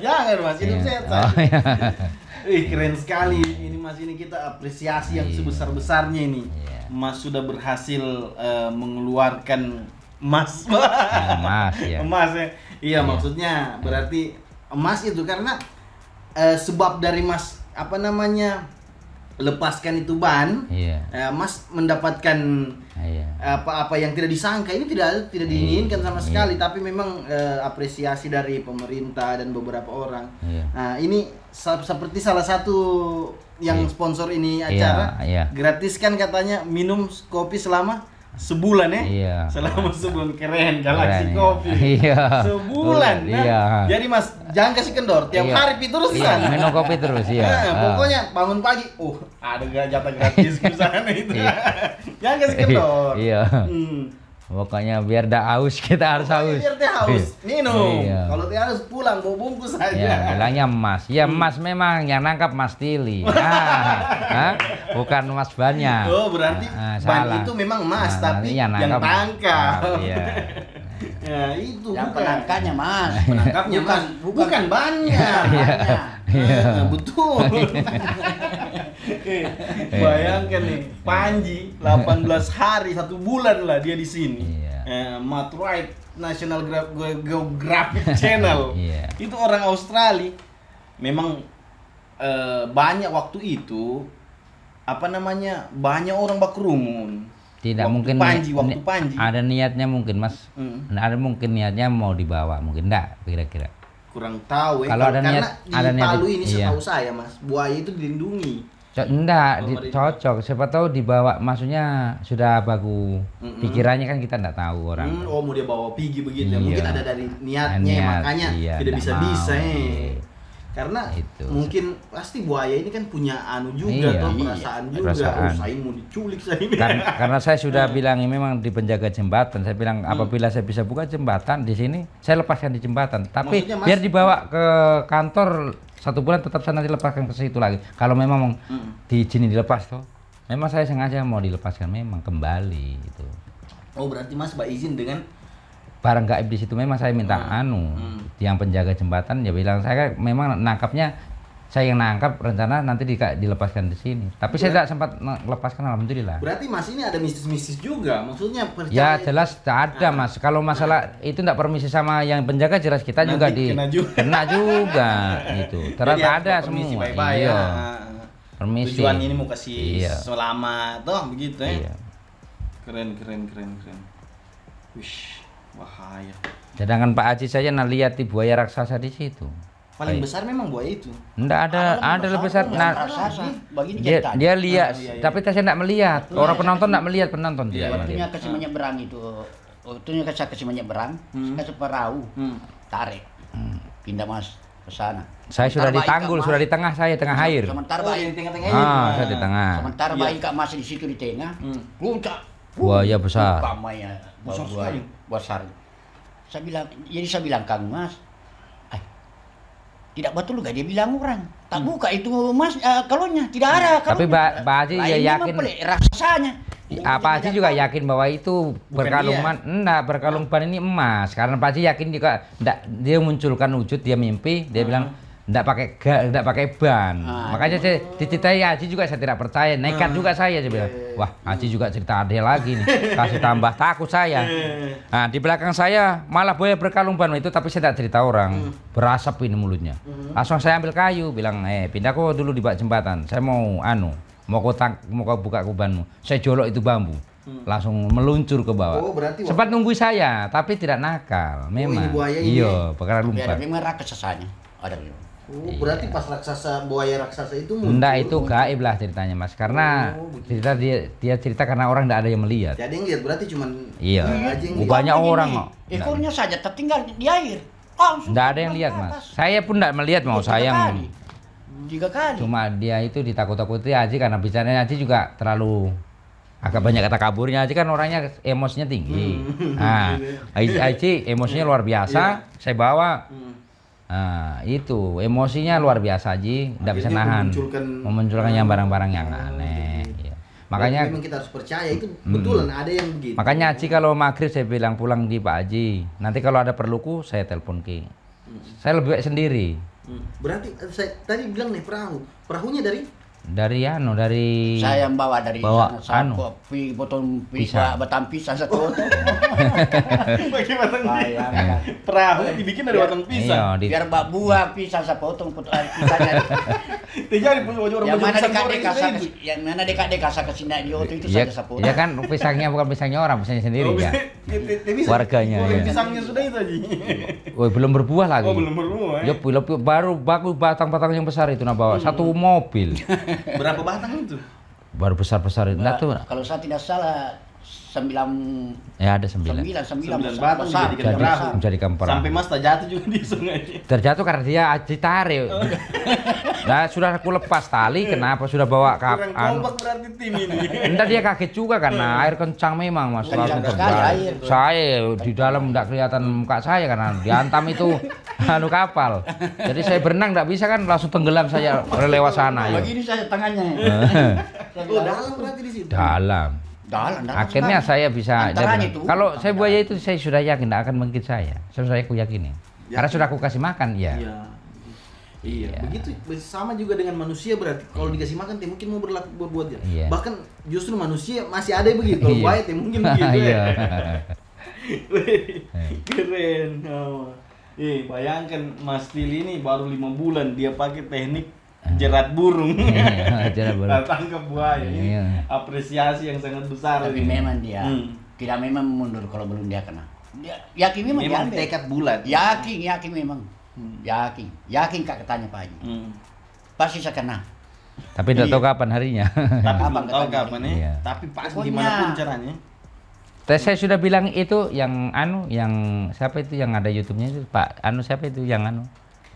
Jangan Mas, hidup Iya. sehat. Oh, iya. Keren sekali ini Mas, ini kita apresiasi yang sebesar-besarnya ini. Iya. Mas sudah berhasil mengeluarkan emas. Emas ya. Emas ya. Iya, maksudnya berarti emas itu karena sebab dari Mas lepaskan itu ban, Iya. Mas mendapatkan Iya. apa yang tidak disangka ini tidak diinginkan sama sekali, tapi memang apresiasi dari pemerintah dan beberapa orang. Iya. Nah, ini seperti salah satu yang sponsor ini acara, Iya. gratiskan katanya minum kopi selama sebulan ya. Iya. Selama sebulan, keren Galaxy Keren, ya. Kopi. Iya. Sebulan. Nah, Iya. jadi Mas jangan kasih kendor tiap Iya. hari terus Iya, kan. minum kopi terus ya. Pokoknya bangun pagi, ada jatah gratis di sana itu. Iya. Jangan kasih kendor. Iya. Pokoknya biar dah haus kita harus haus. Biar teh haus, minum. Iya. Kalau teh harus pulang bawa bungkus saja. Ya, bilangnya emas. Ya emas memang yang nangkap Mas Tili. Bukan emas banyak. Oh, berarti ban salah. itu memang emas, Nah, tapi yang yang nangkap. tangkap. Iya. Ya, itu Yang bukan. penangkanya Mas. Penangkapnya Mas, bukan banyak. Banyak. Betul. Bayangkan nih, Panji 18 hari 1 bulan lah dia di sini. Iya. Matt Wright National Geographic Channel. Iya. Itu orang Australia. Memang banyak waktu itu banyak orang berkerumun. Tidak Waktu mungkin Panji, waktu Panji. ada niatnya mungkin Mas. Hmm. Ada mungkin niatnya mau dibawa, mungkin enggak kira-kira. Kurang tahu ya. Kalau ada karena niat- di ada niat- Palu ini iya. setahu saya Mas, buaya itu dilindungi. Enggak, Pemerintah. cocok. Siapa tahu dibawa, maksudnya sudah bagus. Mm-mm. Pikirannya kan kita enggak tahu orang. Mau dia bawa pergi begitu ya. Iya. Mungkin ada dari niatnya, Niat, makanya iya, tidak nggak bisa-bisa mau. ya. Karena Itu. mungkin pasti buaya ini kan punya juga Iya. toh, Iya, perasaan juga. perasaan. Saya mau diculik saya ini. Karena saya sudah bilang ini memang di penjaga jembatan. Saya bilang apabila saya bisa buka jembatan di sini, saya lepaskan di jembatan. Tapi Maksudnya, Mas, biar dibawa ke kantor 1 bulan tetap saya nanti lepaskan ke situ lagi. Kalau memang diizinin dilepas toh, memang saya sengaja mau dilepaskan memang kembali itu. Oh, berarti Mas izin dengan Barang gaib di situ memang saya minta yang penjaga jembatan dia bilang saya memang nangkapnya saya yang nangkap rencana nanti dilepaskan di sini. Tapi saya tidak sempat melepaskan alhamdulillah. berarti Mas ini ada mistis-mistis juga. Maksudnya percaya. Ya jelas ada Mas. Kalau masalah itu tidak permisi sama yang penjaga jelas kita Nanti juga kena juga. gitu. Jadi Ternyata harus ada permisi semua. baik-baik Iya. ya. Permisi. Tujuan ini mau kasih Iya. selamat toh begitu ya. Iya. Keren. Wish, bahaya. Sedangkan Pak Haji saya lihat di buaya raksasa di situ. Paling besar memang buaya itu. Enggak ada lebih besar. Nah, Raksasa. Begini dia ceritanya. dia lihat, iya. tapi saya enggak melihat. Orang penonton enggak melihat, penonton Iya, tidak Waktunya melihat. kasih menyeberang itu. Waktunya saya kasih menyeberang, kasih perahu, tarik, pindah mas ke sana. Saya sudah di tanggul, sudah di tengah saya, tengah air. Sementara Oh, bayi, yang tengah-tengah ini. Saya di tengah. sementara bayi kak masih di situ di tengah, puncak. Buaya besar. Umpamanya Besar buaya sekali. besar. Saya bilang Kang Mas, tidak betul gak dia bilang orang. Tak buka itu Mas kalonnya, tidak ada Tapi kalonnya. Pak Haji ya Lainnya yakin. memang pelik, raksasanya. Pak Haji juga yakin bahwa itu berkalung enggak, berkalung ban ini emas. Karena Pak Haji yakin juga enggak, dia munculkan wujud, dia mimpi, dia bilang enggak pakai ban. Makanya saya diceritai Haji juga saya tidak percaya, nekat juga saya bilang. Wah, Haji juga cerita ada lagi nih. Kasih tambah takut saya. Nah, di belakang saya malah buaya berkalung ban itu, tapi saya tidak cerita orang. Berasap ini mulutnya. Langsung saya ambil kayu, bilang, pindah kok dulu di bak jembatan. Saya mau kau buka kubanmu. Saya jolok itu bambu. Langsung meluncur ke bawah. Oh, berarti sempat nunggu saya, tapi tidak nakal. Memang. ini buaya ini. Iya, berkalung Ada ban. memang raksasanya. Ada memang. Oh, berarti pas buaya raksasa itu Enggak, itu gaib lah ceritanya Mas. Karena cerita dia cerita karena orang tidak ada yang melihat. Jadi yang lihat berarti cuman Iya. aja yang lihat. Banyak Begini, orang kok. Ekornya saja tertinggal di air. Langsung Enggak ada yang terbang lihat ke Mas. atas. Saya pun tidak melihat mau 3 sayang. kali. 3 kali. Cuma dia itu ditakut-takuti Haji karena bicaranya Haji juga terlalu agak banyak kata kaburnya. Haji kan orangnya emosinya tinggi. Nah, Haji emosinya luar biasa. Saya bawa. Nah, itu emosinya luar biasa Haji, tidak bisa Akhirnya nahan. Memunculkan yang barang-barang yang aneh. Iya. Makanya memang kita harus percaya itu betulan ada yang begitu. makanya Haji kalau maghrib saya bilang pulang di Pak Haji. Nanti kalau ada perluku saya telepon ke. Saya lebih baik sendiri. Berarti saya tadi bilang nih perahunya dari Dari Saya yang bawa dari Bawa sana. anu. Saya potong Pisang. batang pisang satu. bagi batang Bayangkan. perahu dibikin dari batang pisang. Iya, Biar bak buah pisang saya potong pisangnya. Jadi punya orang Yang mana pisang dekat-dekat goreng saya itu. yang mana dekat-dekat saya kesini di auto itu Iya, saja saya potong. iya kan pisangnya bukan pisangnya orang, pisangnya sendiri ya. Warganya, Goreng iya. pisangnya sudah itu aja. Woi, belum berbuah lagi. Oh, belum berbuah. Ya, baru baku batang-batang yang besar itu nah bawa satu mobil. Berapa batang itu? Baru besar-besar itu. Nah, tuh. Kalau saya tidak salah 9 Ya ada 9. 9 batang besar. dijadikan perahu. Menjadikan perahu. Sampai Mas tak jatuh juga di sungai. Terjatuh karena dia ditarik. Nah, sudah aku lepas tali, kenapa sudah bawa Kurang kompak berarti tim ini. Entar dia kaget juga karena air kencang memang Mas. Kencang Langsung sekali terbalik. air. Saya di dalam enggak kelihatan muka saya karena dihantam itu kapal. Jadi saya berenang enggak bisa kan langsung tenggelam saya lewat sana ya. Begini saya tangannya. Oh, dalam berarti di situ. Dalam. Dalam Akhirnya sekali. saya bisa Antaranya dia bilang, itu. kalau saya buaya itu saya sudah yakin tidak akan menggigit saya. Saya aku yakini. Karena sudah aku kasih makan ya. Iya, begitu sama juga dengan manusia berarti kalau dikasih makan teh mungkin mau berbuat dia. Iya. Bahkan justru manusia masih ada yang begitu. Kalau Iya. buaya teh mungkin begitu Iya. ya. Keren. Oh. Bayangkan Mas Tili ini baru 5 bulan dia pakai teknik jerat burung. Iya, jerat burung. Tangkap buaya. Ini Iya. apresiasi yang sangat besar. Tapi ini. memang dia tidak memang mundur kalau belum dia kena. Dia yakin memang Memang diambil. tekad bulat. Yakin memang. Yakin Kak tanya Pak Haji. Pasti saya kena. Tapi tidak tahu kapan harinya. Tapi Kapan belum tahu katanya? kapan ya. Iya. Tapi pasti Pokoknya- dimanapun caranya. Saya sudah bilang itu yang yang siapa itu yang ada YouTube-nya itu Pak siapa itu yang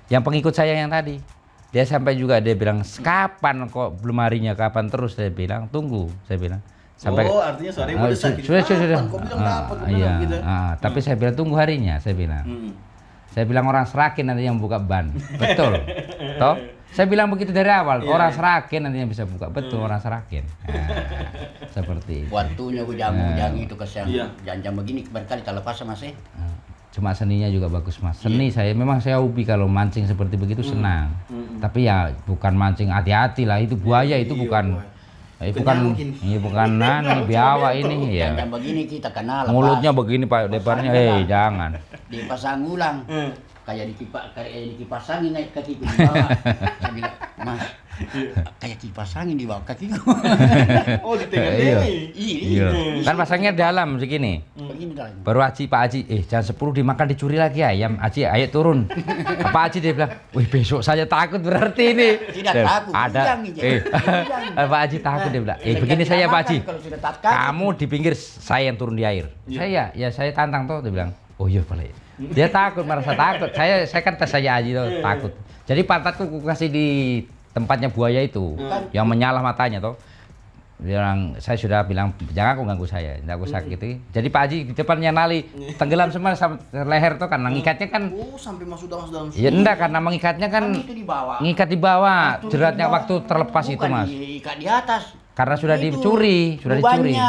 yang pengikut saya yang tadi. Dia sampai juga dia bilang kapan kok belum harinya kapan terus saya bilang tunggu saya bilang sampai artinya suaranya udah sakit. sudah Kapan? Kok bilang dapat? Kok iya bilang gitu? tapi saya bilang tunggu harinya saya bilang saya bilang orang Seragen nanti yang buka ban betul toh saya bilang begitu dari awal orang Seragen nanti yang bisa buka betul orang Seragen seperti itu. Waktunya bujang-bujang itu kesian. Iya. Jangan begini berkali terlepas sama saya. Cuma seninya juga bagus Mas. Seni saya memang saya hobi kalau mancing seperti begitu senang. Tapi ya bukan mancing hati-hati lah itu buaya itu bukan bukan biawak ini ya. Jangan begini kita kenal. Mulutnya begini Pak lebarnya jangan. Dipasang ulang. Kayak dikipas angin naik kaki ke bawah. Saya bilang, Mas, Kayak kipas angin di bawah kakiku. Oh, di tengah Iya. Iya. Kan pasangnya dalam segini. Begini dalam. Baru Pak Haji, jam 10 dimakan dicuri lagi ayam. Haji, ayo turun. Pak Haji dia bilang, wih besok saya takut berarti ini. Tidak takut, Ada. ujang nih, Ujang. Pak Haji takut dia bilang, begini saya Pak Haji. Kalau sudah tatkala, Kamu di pinggir, saya yang turun di air. Saya, ya saya tantang tuh, dia bilang, oh iya boleh. Dia takut, merasa takut. Saya kan tes saya Haji tuh, takut. Jadi pantatku aku kasih di tempatnya buaya itu, yang menyalah matanya tuh. Bilang, saya sudah bilang jangan aku ganggu saya, tidak aku sakiti. Jadi Pak Haji di depannya nali tenggelam semua sama leher tuh karena ngikatnya kan. Oh, sampai masuk dalam. Ya enggak, karena mengikatnya kan itu di bawah. ngikat di bawah, Atur jeratnya di bawah. waktu terlepas itu Bukan Mas. Diikat di atas. Karena sudah Itu dicuri, sudah dicuri. bebannya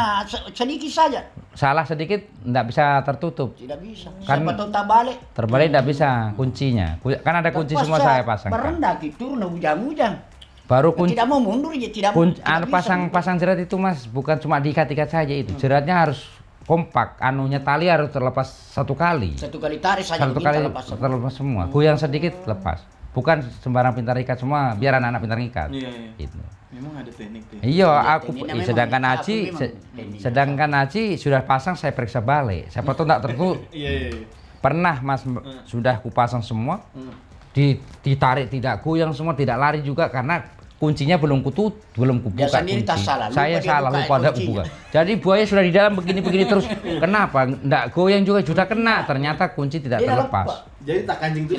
sedikit saja. Salah sedikit enggak bisa tertutup. Tidak bisa. Kan- Siapa tahu tak balik. Terbalik enggak bisa kuncinya. Kan ada kunci semua saya pasang. Merendah turun ujang-ujang. Baru kunci Tidak mau mundur ya tidak mau. tidak bisa. pasang jerat itu Mas, bukan cuma diikat-ikat saja itu. Jeratnya harus kompak, anunya tali harus terlepas satu kali. Satu kali tarik saja Satu begini kali terlepas. semua. Goyang sedikit lepas. Bukan sembarang pintar ikat semua, biar anak-anak pintar ikat. Iya. Gitu. Memang ada teknik tuh. Iya, aku tekniknya memang sedangkan aku Haji memang teknik. sedangkan Haji sudah pasang saya periksa balik. Siapa tahu enggak tertutup. Iya. Pernah Mas sudah kupasang semua. Ditarik tidak goyang semua, tidak lari juga karena kuncinya belum kubuka Dia sendiri kunci. tak salah, lupa Saya dia salah buka lupa ada kuncinya. buka. Jadi buaya sudah di dalam begini-begini terus. Kenapa? Enggak goyang juga sudah kena. Ternyata kunci tidak Tidak terlepas. lepas. Jadi tak kancing tuh.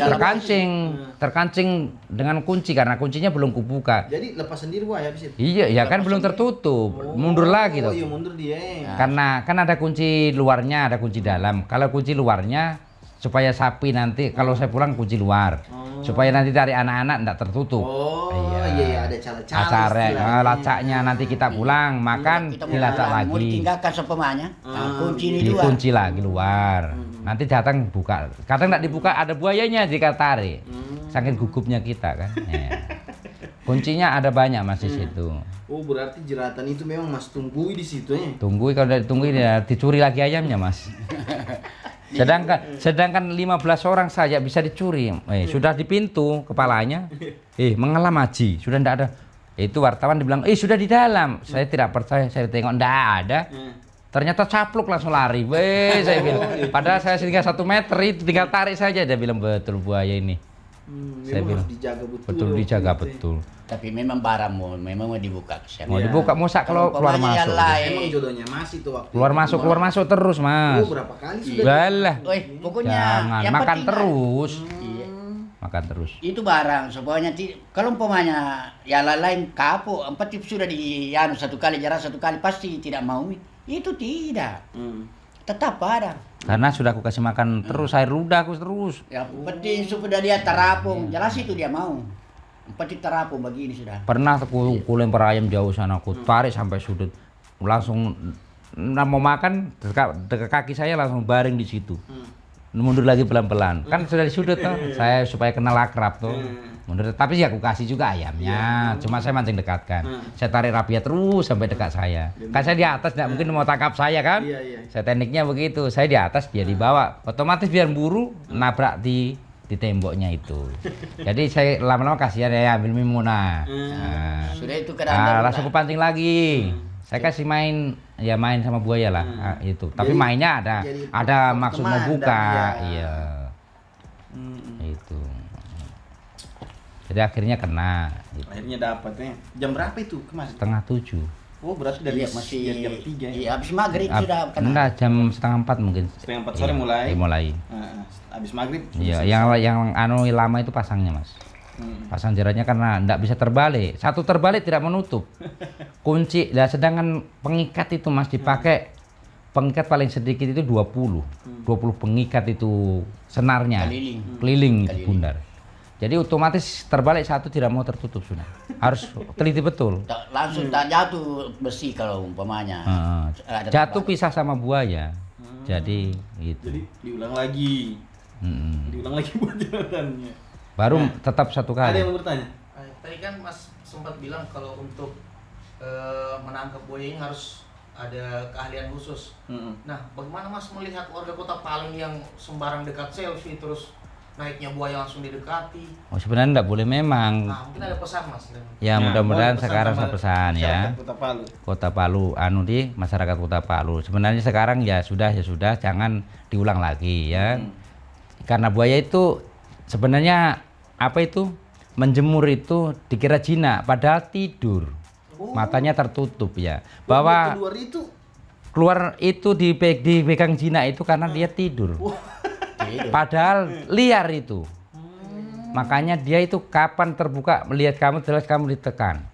Terkancing dengan kunci karena kuncinya belum kubuka. Jadi lepas sendiri buaya habis itu. Iya, ya kan belum tertutup. Mundur lagi Oh tuh. iya, mundur dia. Karena kan ada kunci luarnya, ada kunci dalam. Kalau kunci luarnya supaya sapi nanti kalau saya pulang kunci luar. Supaya nanti dari anak-anak enggak tertutup. Oh, iya ada cara-cara. Acara istilahnya. lacaknya nanti kita pulang makan Kita mau dilacak pulang, mau lagi. ditinggalkan sepemanya. Nah, kunci ini dua. Dikunci lagi luar. Nanti datang buka. Kadang enggak dibuka ada buayanya jika tarik. Saking gugupnya kita kan. Ya. Kuncinya ada banyak Mas di situ. Oh, berarti jeratan itu memang Mas tunggui di situ ya. Tunggu kalau udah ditungguin ya dicuri lagi ayamnya Mas. Sedangkan 15 orang saja bisa dicuri. Sudah di pintu kepalanya. Mengelam Haji, sudah enggak ada. Itu wartawan dibilang, sudah di dalam. Saya tidak percaya, saya tengok enggak ada. Ternyata capluk langsung lari. Saya bilang. Padahal saya tinggal 1 meter itu tinggal tarik saja. Dia bilang betul buaya ini. Saya Memang bilang, harus dijaga betul. betul dijaga betul. Tapi memang barang memang mau dibuka. Mau dibuka musak kalau keluar umpamanya yang masuk. lain. Emang jodohnya Mas itu waktu Keluar masuk terus Mas. Oh, berapa kali sudah? Balah. Pokoknya Jangan yang makan penting terus. Iya. Makan terus. Itu barang supaya kalau umpamanya yang lain kapok, empat sudah di satu kali jarang satu kali pasti tidak mau. Itu tidak. Tetap ada. Karena sudah aku kasih makan terus air ludah aku terus. Yang penting supaya dia terapung. Jelas itu dia mau. Penting terapung begini sudah. Pernah aku lempar ayam jauh sana, aku tarik sampai sudut. Langsung mau makan dekat kaki saya langsung baring di situ. Mundur lagi pelan-pelan. Kan sudah di sudut tuh. Saya supaya kenal akrab tuh. Mundur. Tapi ya aku kasih juga ayamnya. Cuma saya mancing dekatkan. Saya tarik rapia terus sampai dekat saya. Kan saya di atas enggak mungkin mau tangkap saya kan. Saya tekniknya begitu. Saya di atas, dia di bawah. Otomatis biar buru nabrak di temboknya itu. Jadi saya lama-lama kasihan ya ambil mimuna. Sudah itu kadang Langsung kepancing lagi. Saya kasih main sama buaya lah itu. Tapi Jadi, mainnya ada maksud mau teman buka. dan Iya. Itu. Jadi akhirnya kena. Gitu. Akhirnya dapatnya. Jam berapa itu Mas? 6:30. Oh, berarti dari masih jam 3 ya. Iya, habis maghrib sudah kena. Enggak, jam 3:30 mungkin. 3:30 sore mulai. Mulai. Habis maghrib. Iya, yang lama itu pasangnya Mas. Pasang jeratnya karena enggak bisa terbalik. Satu terbalik tidak menutup. Kunci, sedangkan pengikat itu Mas dipakai pengikat paling sedikit itu 20. 20 pengikat itu senarnya. Keliling itu bundar. Jadi otomatis terbalik satu tidak mau tertutup sudah. Harus teliti betul. Langsung tak jatuh besi kalau umpamanya. Jatuh pisah sama buaya. Jadi gitu. Jadi diulang lagi. Diulang lagi buat jelatannya. Baru tetap satu Ada kali. yang mau bertanya? Tadi kan Mas sempat bilang kalau untuk menangkap buaya ini harus ada keahlian khusus. Nah, bagaimana Mas melihat warga Kota Paling yang sembarang dekat selfie terus naiknya buaya langsung didekati. Oh, sebenarnya enggak boleh memang. Nah, mungkin ada pesan Mas. Ya, Nah, mudah-mudahan boleh sekarang sama saya pesan ya. masyarakat Kota Palu. Kota Palu, di masyarakat Kota Palu. Sebenarnya sekarang ya sudah, jangan diulang lagi ya. Karena buaya itu sebenarnya apa itu? Menjemur itu dikira jinak, padahal tidur. Matanya tertutup ya. Bahwa keluar itu dipegang jinak itu karena dia tidur. Padahal liar itu. Makanya dia itu kapan terbuka melihat kamu jelas kamu ditekan.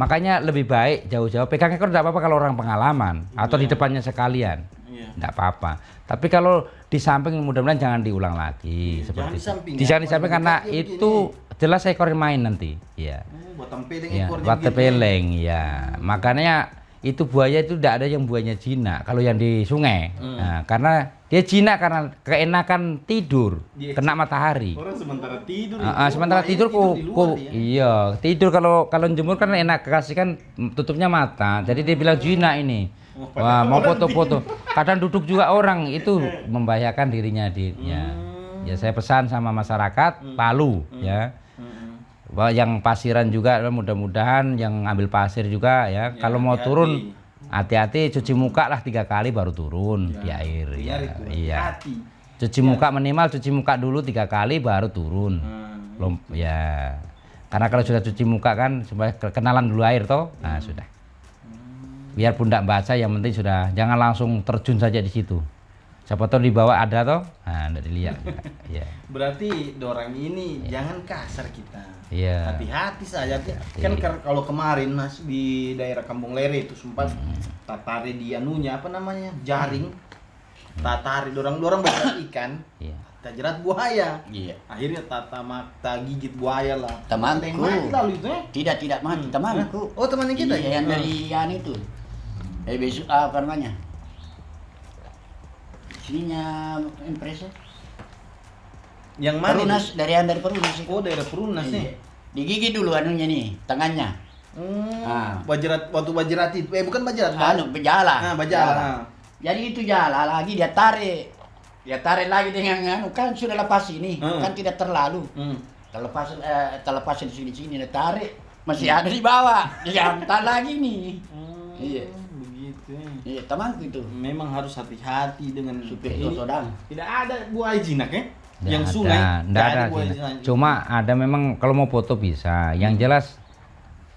Makanya lebih baik jauh-jauh pegang ekor tidak apa-apa kalau orang pengalaman atau di depannya sekalian. Tidak apa-apa. Tapi kalau di samping mudah-mudahan jangan diulang lagi seperti itu. Jangan di samping karena itu jelas ekor main nanti. Ya. Buat tempeleng Ya, ekornya buat gitu. tempeleng ya. Makanya itu buaya itu tidak ada yang buayanya jinak kalau yang di sungai. Nah, karena dia jinak karena keenakan tidur kena matahari. Orang sementara tidur. Sementara tidur iya tidur kalau jemur kan enak kasih kan tutupnya mata. Jadi dia bilang jinak ini. Wah mau foto-foto. Kadang duduk juga orang itu membahayakan dirinya. Ya saya pesan sama masyarakat Palu ya. Bahwa yang pasiran juga mudah-mudahan yang ambil pasir juga ya. Kalau mau turun hati-hati cuci muka lah 3 kali baru turun di air ya. Iya. Cuci muka minimal cuci muka dulu 3 kali baru turun. Ya. Karena kalau sudah cuci muka kan supaya kenalan dulu air toh. Nah, sudah. Biarpun tidak baca yang penting sudah jangan langsung terjun saja di situ. Siapa tahu di bawah ada toh. Nah, tidak dilihat. Ya. Berarti dorang ini jangan kasar kita. Iya. Hati-hati saja. Kan kalau kemarin Mas di daerah Kampung Lere itu sempat tatari di anunya apa namanya? Jaring. Tatari dorang bakar ikan. Iya. Tak jerat buaya. Iya. Akhirnya tak gigit buaya lah. Temanku. Ada yang mati lalu itu ya? Tidak mati temanku. Oh, temannya kita. Iya, yang dari itu. Besok apa namanya? Sininya impreso. Yang mana? Perunas yang dari Perunas itu. Oh, daerah Perunas Iya. nih. Digigit dulu anunya nih, tangannya. Waktu bajerat itu. Bukan bajerat. Bejala. Bajala. Jadi itu jala lagi dia tarik. Dia tarik lagi dengan kan sudah lepas ini, kan tidak terlalu. Terlepas di sini dia tarik, masih ada di bawah. Diantar lagi nih. Iya. Begitu. Iya, temanku itu. Memang harus hati-hati dengan Supir ini. Sodang. Tidak ada buaya jinak ya? Nggak Yang ada, sungai nggak ada buaya sih. jinak. Cuma ada memang kalau mau foto bisa. Yang jelas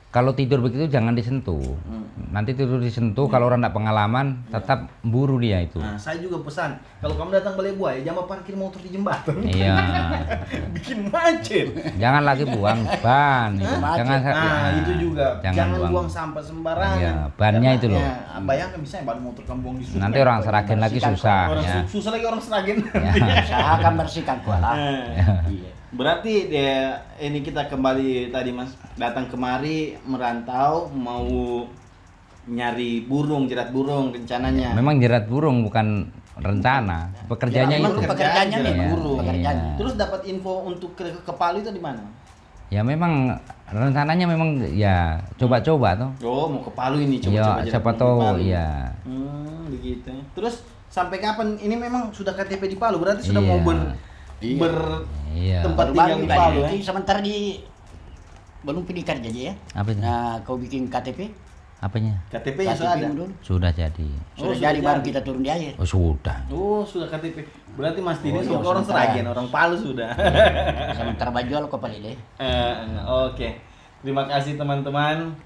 kalau tidur begitu jangan disentuh. Nanti tidur disentuh kalau orang tidak pengalaman tetap buru dia itu. Nah, saya juga pesan kalau kamu datang balai buaya jangan parkir motor di jembatan. Iya. Bikin macet. Jangan lagi buang ban. Itu. Jangan. Itu juga. Jangan buang. buang sampah sembarangan. Iya, bannya itu loh. Bayangkan bisa ban motor kamu buang di sungai. Nanti orang Seragen lagi susah. Susah lagi orang Seragen. Saya akan bersihkan kuala. Iya. Berarti ini kita kembali tadi Mas datang kemari merantau mau nyari burung, jerat burung rencananya. Memang jerat burung bukan rencana. Pekerjaannya itu. Pekerjaannya jerat nih, burung. pekerjaannya. Terus dapat info untuk ke Palu itu di mana? Ya memang rencananya memang ya coba-coba tuh. Oh, mau ke Palu ini Ya, coba-coba jerat siapa burung di tahu Palu. ya. Begitu. Terus sampai kapan? Ini memang sudah KTP di Palu, berarti sudah Iya. mau Iya. tempat tinggal di Palu ya? Sementara belum pilih kerja aja ya. Apa itu? Nah, kau bikin KTP? Apanya? KTP-nya sudah ada. dulu. Sudah jadi. Sudah sudah jadi baru jadi. kita turun di air. Oh sudah. Oh, sudah KTP. Berarti Mas Dini iya, orang sementara. Seragen, orang Palu sudah. Sementara baju kau paling deh. Oke. Terima kasih teman-teman.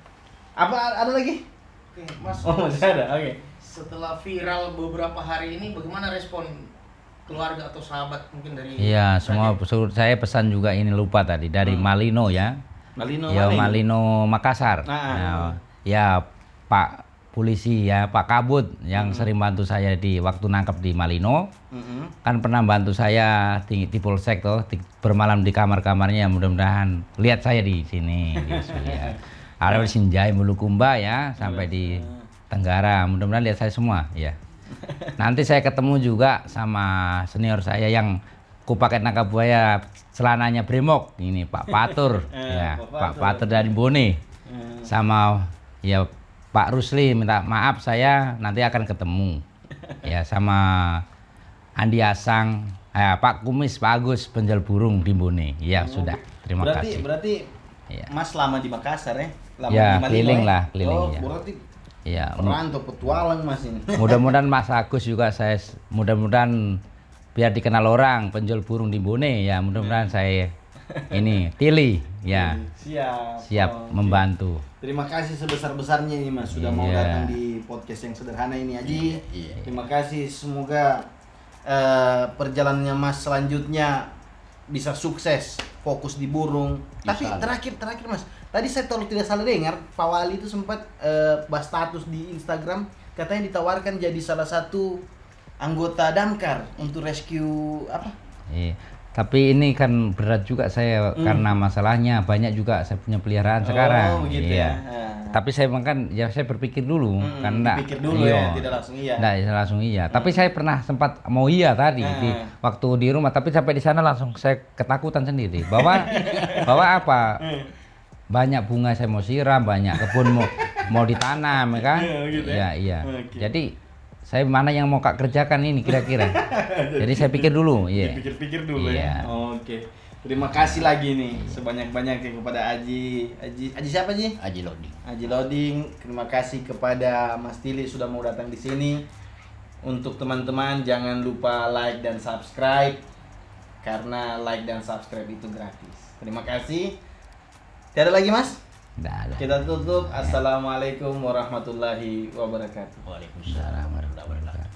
Apa ada lagi? Oke, Mas. Oh, masih ada. Oke. Setelah viral beberapa hari ini, bagaimana respon keluarga atau sahabat mungkin dari? Iya, semua saya pesan juga ini lupa tadi dari Malino ya. Malino Ya mana ini? Malino Makassar. Ya Pak polisi ya Pak Kabut yang sering bantu saya di waktu nangkep di Malino. Kan pernah bantu saya di Polsek tuh bermalam di kamar-kamarnya, mudah-mudahan lihat saya di sini di ya. Ada di Sinjai Bulukumba ya sampai di Tenggara, mudah-mudahan lihat saya semua ya. Nanti saya ketemu juga sama senior saya yang ku pakai nangkap buaya celananya bremok ini Pak Patur ya Pak Patur dari Bone sama ya Pak Rusli minta maaf saya nanti akan ketemu ya sama Andi Asang Pak Kumis, Pak Agus, penjual burung di Bone. Ya sudah, terima kasih. Berarti Iya. Mas lama di Makassar ya? Lama Ya, di Malino, keliling ya? lah, keliling, Oh, ya. berarti Ya, perantau petualang Mas ini. mudah-mudahan Mas Agus juga mudah-mudahan biar dikenal orang penjual burung di Bone ya, mudah-mudahan saya ini tili ya. Siap Oke. membantu. Terima kasih sebesar-besarnya ini Mas sudah mau Iya. datang di podcast yang sederhana ini Haji. Iya. Terima kasih, semoga perjalanannya Mas selanjutnya bisa sukses, fokus di burung. Tapi Insya Allah. terakhir Mas, tadi saya kalau tidak salah dengar Pak Wali itu sempat bahas status di Instagram, katanya ditawarkan jadi salah satu anggota damkar untuk rescue apa? Iya. Tapi ini kan berat juga saya karena masalahnya banyak juga saya punya peliharaan sekarang. Begitu Iya. ya. Tapi saya makan ya saya berpikir dulu karena Dipikir dulu ya, tidak langsung iya. Nggak langsung iya. Tapi saya pernah sempat mau iya tadi waktu di rumah, tapi sampai di sana langsung saya ketakutan sendiri bahwa apa? Banyak bunga saya mau siram, banyak kebun mau ditanam ya kan? Gitu Iya, ya? iya. Oke. Jadi saya mana yang mau Kak kerjakan ini kira-kira. Jadi saya pikir dulu, iya. Dipikir-pikir dulu Iya. ya. Oke. Terima kasih lagi nih sebanyak-banyaknya kepada Aji siapa Ji? Haji Loading. Haji Loading. Terima kasih kepada Mas Tili sudah mau datang di sini. Untuk teman-teman jangan lupa like dan subscribe karena like dan subscribe itu gratis. Terima kasih. Tidak ada lagi Mas? Nggak ada. Kita tutup. Assalamualaikum warahmatullahi wabarakatuh. Waalaikumsalam warahmatullahi wabarakatuh.